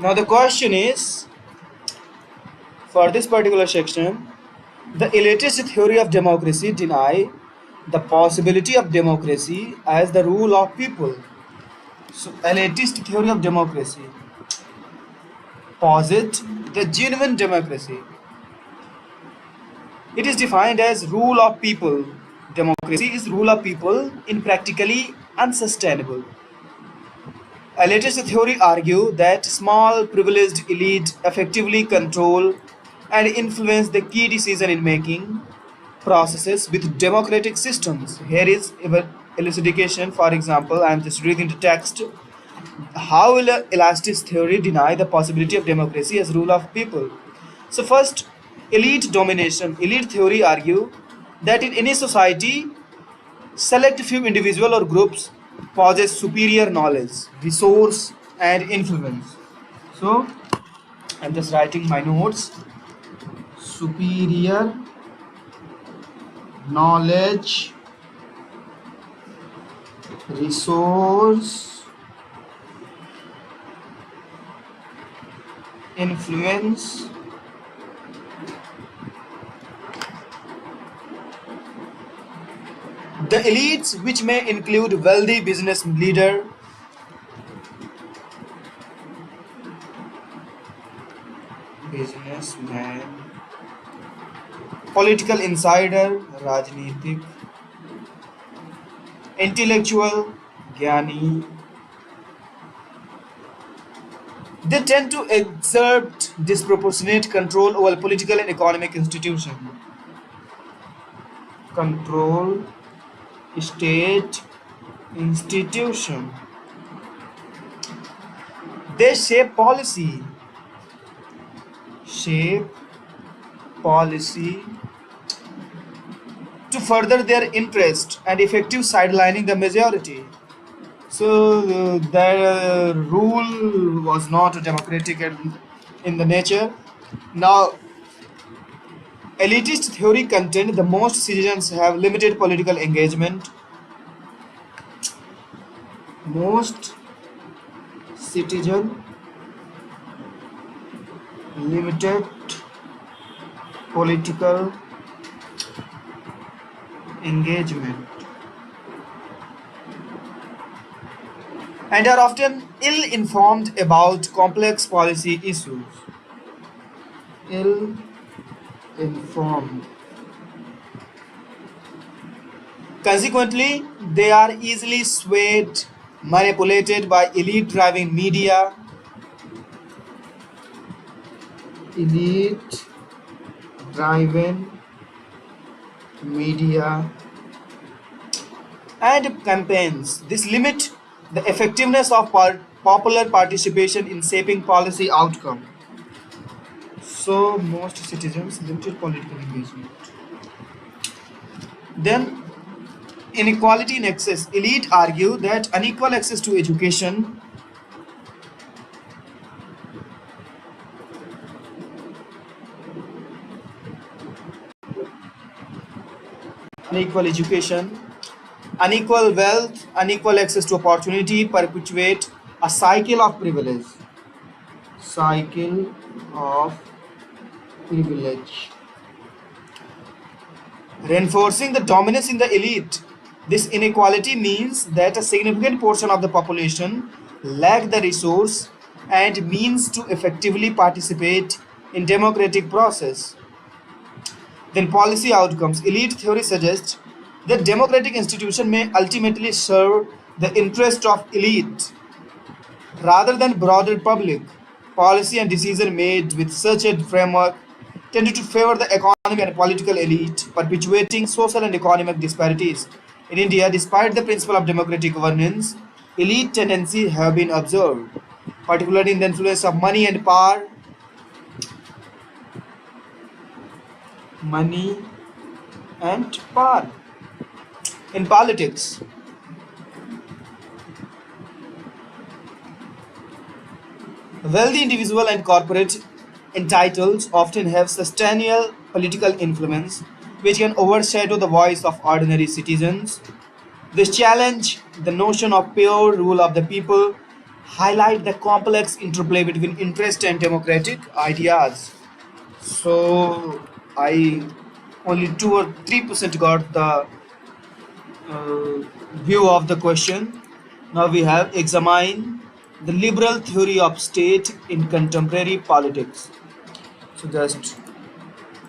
Now the question is, for this particular section, the elitist theory of democracy deny the possibility of democracy as the rule of people. So elitist theory of democracy posit the genuine democracy. It is defined as rule of people. Democracy is rule of people in practically unsustainable. Elitist theory argue that small privileged elite effectively control and influence the key decision-making processes with democratic systems. Here is elucidation. For example, I am just reading the text. How will elitist theory deny the possibility of democracy as rule of people? So first, elite domination. Elite theory argue that in any society, select few individual or groups possess superior knowledge, resource and influence. So I'm just writing my notes. Superior knowledge, resource, influence, the elites, which may include wealthy business leader, businessman, political insider, rajnitik, intellectual, gyani, they tend to exert disproportionate control over political and economic institutions. Control state institution. They shape policy to further their interest and effective sidelining the majority. So their rule was not democratic in the nature. Now, elitist theory contend the most citizens have limited political engagement. Most citizen limited political engagement and are often ill-informed about complex policy issues. Ill-informed. Consequently, they are easily swayed, manipulated by elite-driven media, and campaigns. This limit the effectiveness of popular participation in shaping policy outcome. So most citizens limited political engagement. Then inequality in access. Elite argue that unequal access to education, unequal education, unequal wealth, unequal access to opportunity perpetuate a cycle of privilege. Cycle of privilege. Reinforcing the dominance in the elite. This inequality means that a significant portion of the population lack the resource and means to effectively participate in democratic process. Then policy outcomes. Elite theory suggests that democratic institution may ultimately serve the interest of elite rather than broader public. Policy and decision made with such a framework tended to favor the economic and political elite, perpetuating social and economic disparities. In India, despite the principle of democratic governance, elite tendencies have been observed, particularly in the influence of money and power. Money and power in politics. Wealthy individual and corporate entitles often have substantial political influence which can overshadow the voice of ordinary citizens. This challenge the notion of pure rule of the people. highlight the complex interplay between interest and democratic ideas. So I only 2 or 3% got the view of the question. Now we have examine the liberal theory of state in contemporary politics. So just